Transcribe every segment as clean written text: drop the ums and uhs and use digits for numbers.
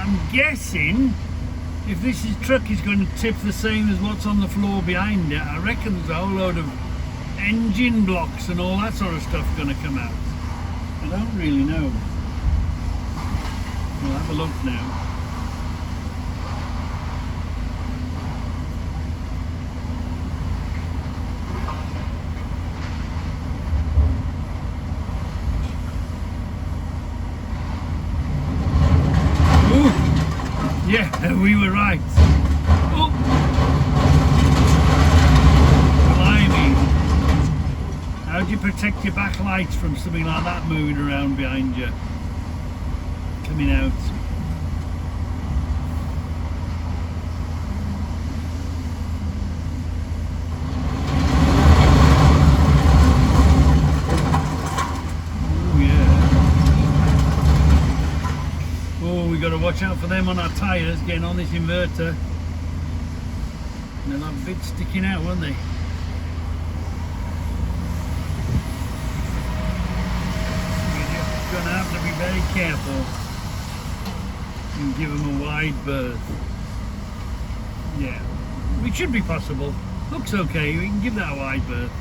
I'm guessing if this truck is going to tip the same as what's on the floor behind it, I reckon there's a whole load of engine blocks and all that sort of stuff going to come out. I don't really know. We'll have a look now. Yeah, we were right. Oh. Blimey. How do you protect your backlights from something like that moving around behind you? Coming out. We've got to watch out for them on our tyres getting on this inverter. And they'll have bits sticking out, won't they? You're going to have to be very careful and give them a wide berth. Yeah, it should be possible. Looks okay, we can give that a wide berth.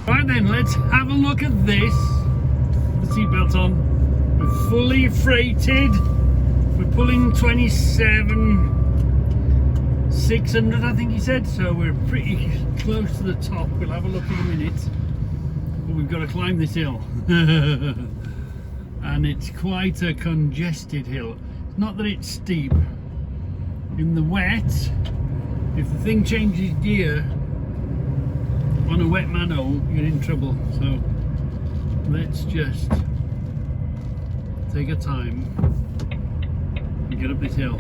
Right then, let's have a look at this. The seatbelt on. We're fully freighted. We're pulling 27,600, I think he said. So we're pretty close to the top. We'll have a look in a minute. But we've got to climb this hill. And it's quite a congested hill. It's not that it's steep. In the wet, if the thing changes gear on a wet manhole, you're in trouble. So let's just take our time and get up this hill.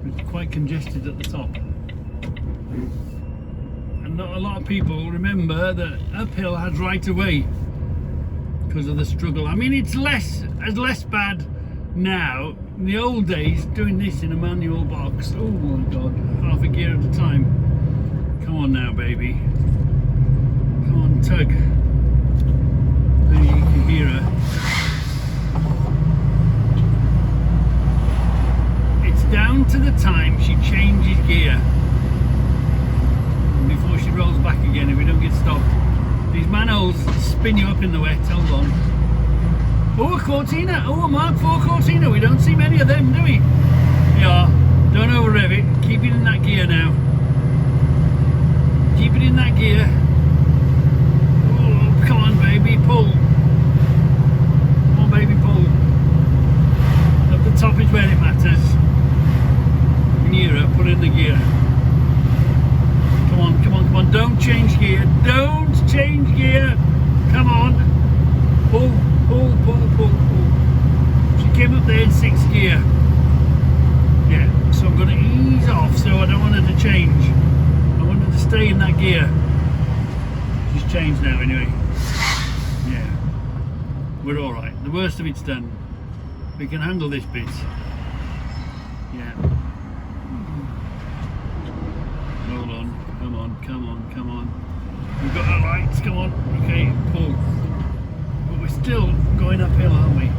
It's quite congested at the top. And not a lot of people remember that uphill has right of way because of the struggle. I mean, it's less bad now. In the old days, doing this in a manual box, oh my god, half a gear at a time. Come on now, baby. Come on, tug. There you can hear her. Down to the time she changes gear before she rolls back again if we don't get stopped. These manholes spin you up in the wet. Hold on. Oh, a Cortina. Oh, a Mark IV Cortina. We don't see many of them, do we? Yeah. Don't over rev it. Keep it in that gear now. Keep it in that gear. Oh, come on, baby. Pull. Come on, baby. Pull. At the top is where it matters. Nearer, put in the gear. Come on, come on, come on. Don't change gear. Don't change gear. Come on. Pull, pull, pull, pull, pull. She came up there in 6th gear. Yeah, so I'm going to ease off so I don't want her to change. I want her to stay in that gear. She's changed now anyway. Yeah. We're alright. The worst of it's done. We can handle this bit. Yeah. Hold on, come on, come on, come on. We've got our lights, come on. Okay, pull. But we're still going uphill, aren't we?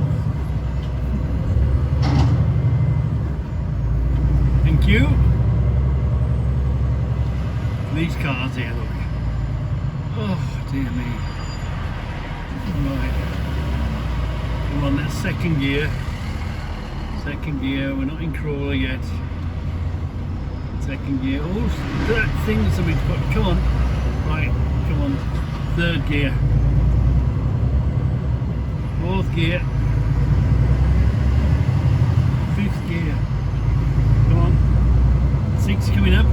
Thank you. These cars here, look. Oh, dear me. Right. Come on, that's 2nd gear. 2nd gear, we're not in crawler yet. 2nd gear. Oh, that thing that's a bit put. Come on. Right, come on. 3rd gear. 4th gear. 5th gear. Come on. 6 coming up.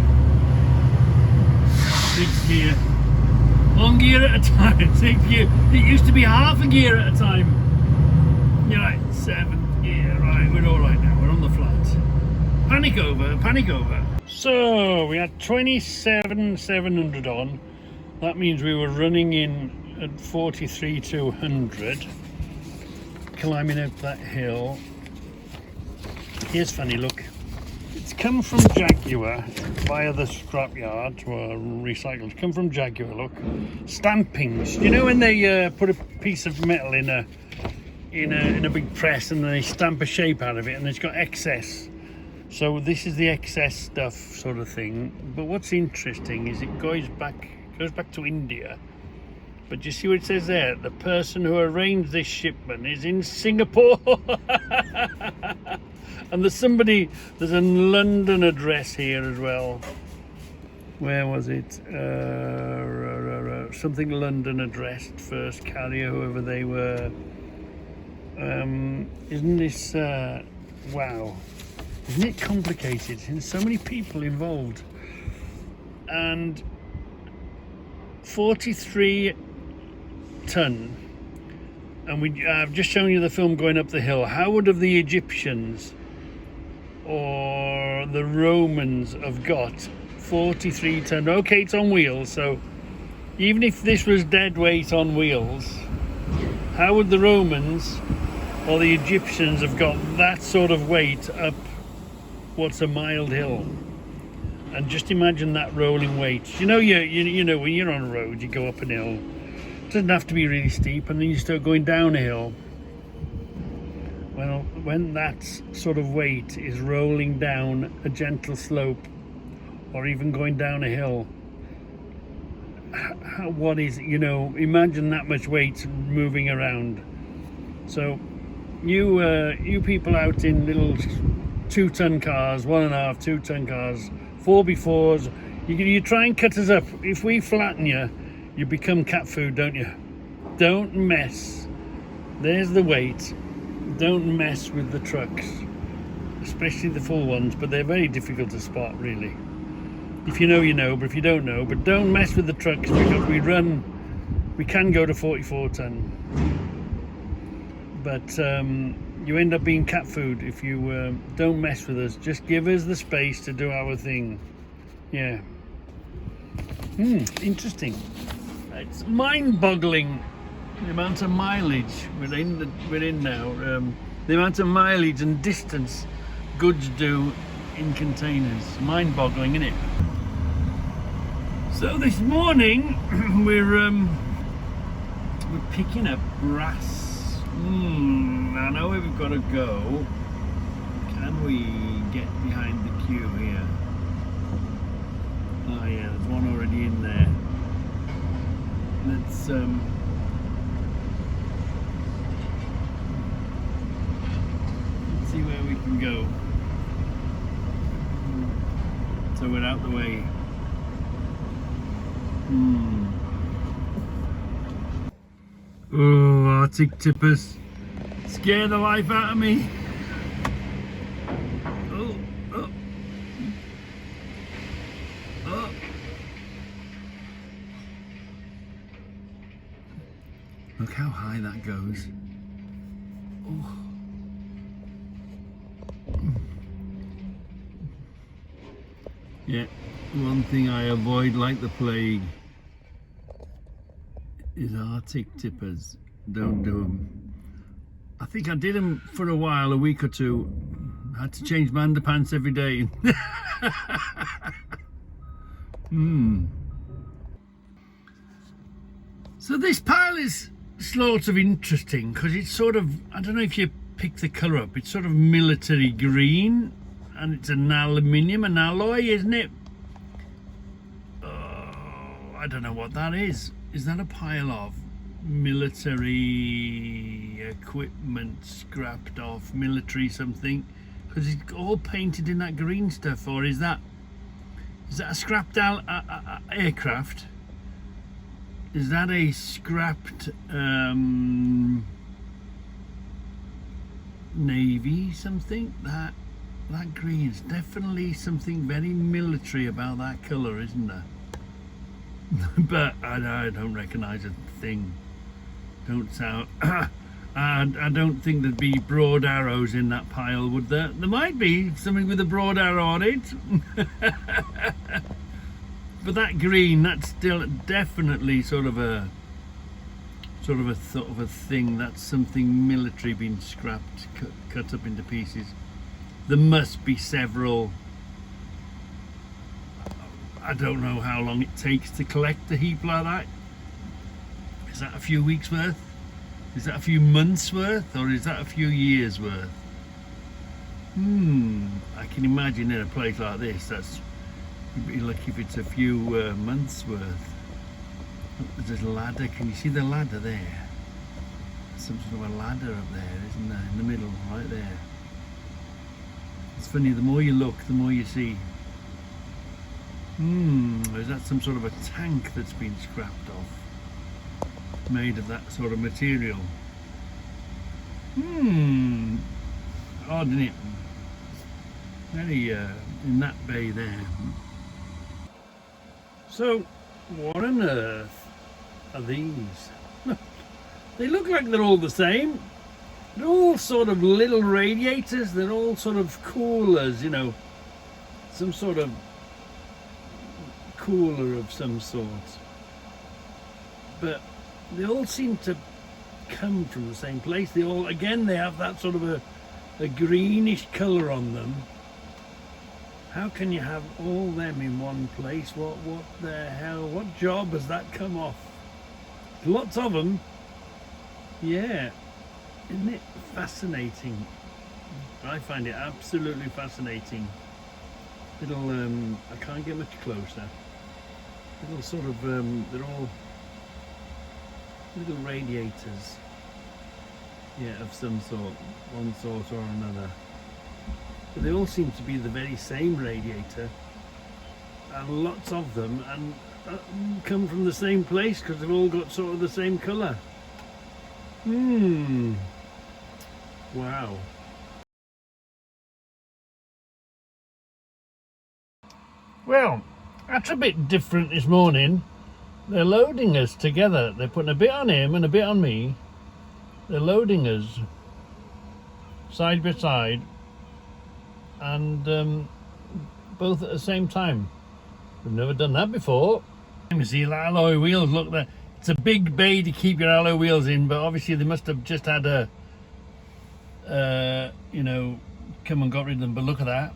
6th gear. 1 gear at a time. 6th gear. It used to be half a gear at a time. You're right. 7th gear. Right, we're all right now. We're on the flat. Panic over. Panic over. So we had 27,700 on. That means we were running in at 43,200. Climbing up that hill. Here's funny, look. It's come from Jaguar via the scrapyard or recycled. It's come from Jaguar, look. Stampings. You know when they put a piece of metal in in a big press, and then they stamp a shape out of it, and it's got excess. So this is the excess stuff sort of thing. But what's interesting is it goes back to India. But you see what it says there? The person who arranged this shipment is in Singapore. And there's a London address here as well. Where was it? Something London addressed, first carrier, whoever they were. Isn't this, wow. Isn't it complicated? There's so many people involved. And 43 ton. And I've just shown you the film going up the hill. How would have the Egyptians or the Romans have got 43 ton? Okay, it's on wheels, so even if this was dead weight on wheels, how would the Romans or the Egyptians have got that sort of weight up what's a mild hill? And just imagine that rolling weight. You know when you're on a road, you go up an hill. It doesn't have to be really steep, and then you start going down a hill. Well, when that sort of weight is rolling down a gentle slope, or even going down a hill, imagine that much weight moving around. So you people out in little 2-ton cars, 1.5, 2-ton cars, 4x4s, you try and cut us up. If we flatten you, you become cat food, don't you? Don't mess. There's the weight. Don't mess with the trucks, especially the full ones, but they're very difficult to spot, really. If you know, you know, but if you don't know, but don't mess with the trucks, because we can go to 44 ton, but you end up being cat food if you don't mess with us. Just give us the space to do our thing. Yeah. Interesting. It's mind-boggling the amount of mileage we're in now. The amount of mileage and distance goods do in containers. Mind-boggling, isn't it? So this morning we're picking up brass. I know where we've got to go. Can we get behind the queue here? Oh yeah, there's one already in there. Let's see where we can go. So we're out the way. Oh, Arctic tippers scare the life out of me. Oh. Look how high that goes. Oh. Yeah, one thing I avoid like the plague is Arctic tippers. Don't do them. I think I did them for a while, a week or two. I had to change my underpants every day. So this pile is sort of interesting because it's sort of, I don't know if you pick the colour up, it's sort of military green, and it's an alloy, isn't it? I don't know what that is. Is that a pile of military equipment scrapped off, military something? Because it's all painted in that green stuff. Or is that a scrapped aircraft? Is that a scrapped navy something? That green is definitely something very military about that colour, isn't there? But I don't recognise a thing. Don't sound. I don't think there'd be broad arrows in that pile, would there? There might be something with a broad arrow on it. But that green, that's still definitely sort of a thing. That's something military being scrapped, cut up into pieces. There must be several. I don't know how long it takes to collect a heap like that. Is that a few weeks worth? Is that a few months worth, or is that a few years worth? I can imagine in a place like this, you'd be lucky if it's a few months worth. Look, there's a ladder. Can you see the ladder there? Some sort of a ladder up there, isn't there? In the middle, right there. It's funny, the more you look, the more you see. Is that some sort of a tank that's been scrapped off? Made of that sort of material. Odd, isn't it? Very, in that bay there. So, what on earth are these? They look like they're all the same. They're all sort of little radiators. They're all sort of coolers, you know. Some sort of cooler of some sort. But they all seem to come from the same place. They all, again, they have that sort of a greenish colour on them. How can you have all them in one place? What the hell? What job has that come off? Lots of them. Yeah. Isn't it fascinating? I find it absolutely fascinating. Little, I can't get much closer. Little sort of, they're all little radiators. Yeah, of some sort, one sort or another. But they all seem to be the very same radiator, and lots of them, and come from the same place because they've all got sort of the same colour. Wow. Well, that's a bit different this morning. They're loading us together. They're putting a bit on him and a bit on me. They're loading us side by side, and both at the same time. We've never done that before. You see the alloy wheels, look there. It's a big bay to keep your alloy wheels in, but obviously they must have just had you know, come and got rid of them. But look at that.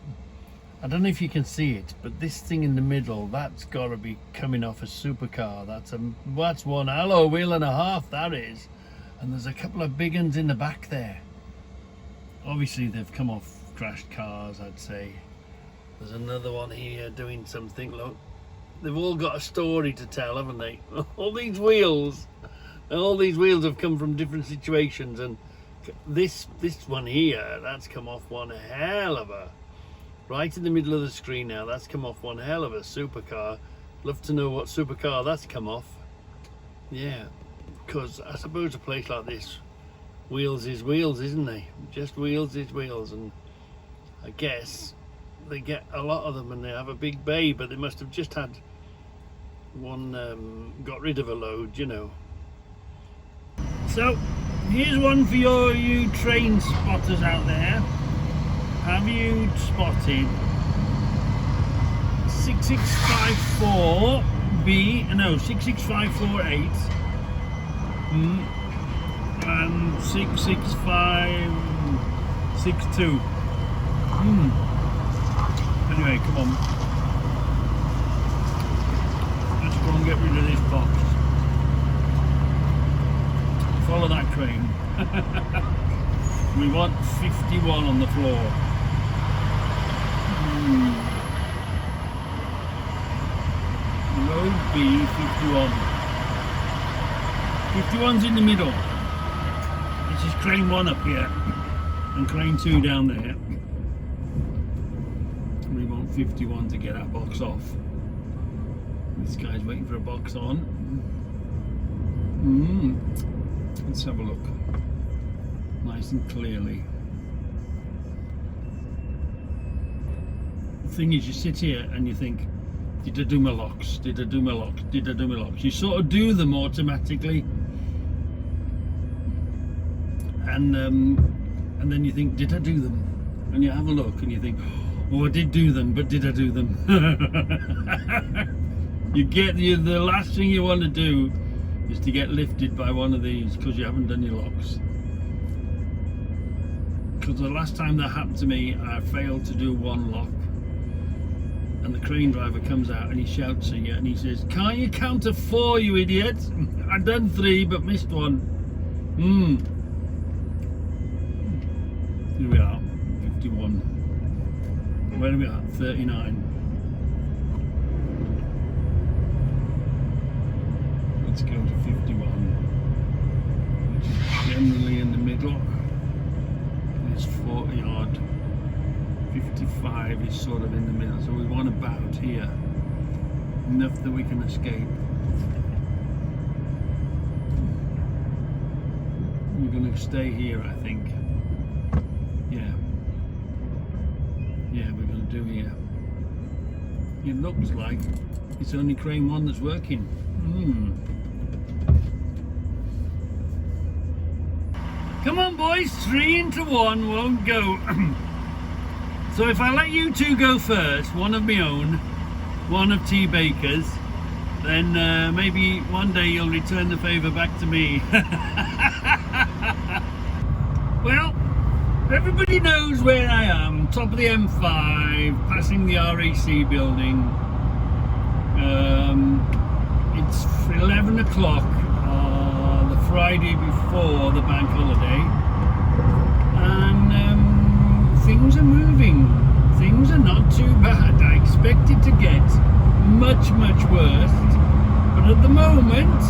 I don't know if you can see it, but this thing in the middle, that's got to be coming off a supercar. That's one alloy wheel and a half, that is. And there's a couple of big ones in the back there. Obviously they've come off crashed cars, I'd say. There's another one here doing something, look. They've all got a story to tell, haven't they? All these wheels have come from different situations, and this one here, that's come off one hell of a, right in the middle of the screen now, that's come off one hell of a supercar. Love to know what supercar that's come off. Yeah, because I suppose a place like this, wheels is wheels, isn't they? Just wheels is wheels, and I guess they get a lot of them and they have a big bay, but they must have just had one, got rid of a load, you know. So here's one for you train spotters out there. Have you spotted 6654B, no, 66548 and 66562? Anyway, come on. Let's go and get rid of this box. Follow that crane. We want 51 on the floor. Road B, 51. 51's in the middle. This is crane 1 up here and crane 2 down there. We want 51 to get that box off. This guy's waiting for a box on. Let's have a look. Nice and clearly. The thing is, you sit here and you think, did I do my locks? Did I do my locks? Did I do my locks? You sort of do them automatically. And then you think, did I do them? And you have a look and you think, oh, I did do them, but did I do them? The last thing you want to do is to get lifted by one of these because you haven't done your locks. Because the last time that happened to me, I failed to do one lock, and the crane driver comes out and he shouts at you and he says, can't you count to 4, you idiot? I've done 3 but missed one. Here we are, 51. Where are we at? 39. Let's go to 51, which is generally in the middle. It's 40 odd. 55 is sort of in the middle, so we want about here. Enough that we can escape. We're going to stay here, I think. Yeah, we're going to do here. It looks like it's only crane 1 that's working. Come on boys, 3 into 1 won't go. So if I let you two go first, one of my own, one of T. Baker's, then maybe one day you'll return the favour back to me. Well, everybody knows where I am, top of the M5, passing the RAC building. It's 11 o'clock, the Friday before the bank holiday, and things are moving. Things are not too bad. I expected to get much worse, but at the moment,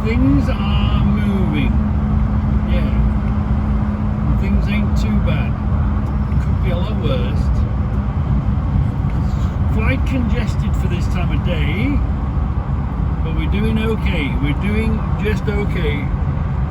things are moving. Yeah, things ain't too bad. Could be a lot worse. It's quite congested for this time of day, but we're doing okay. We're doing just okay.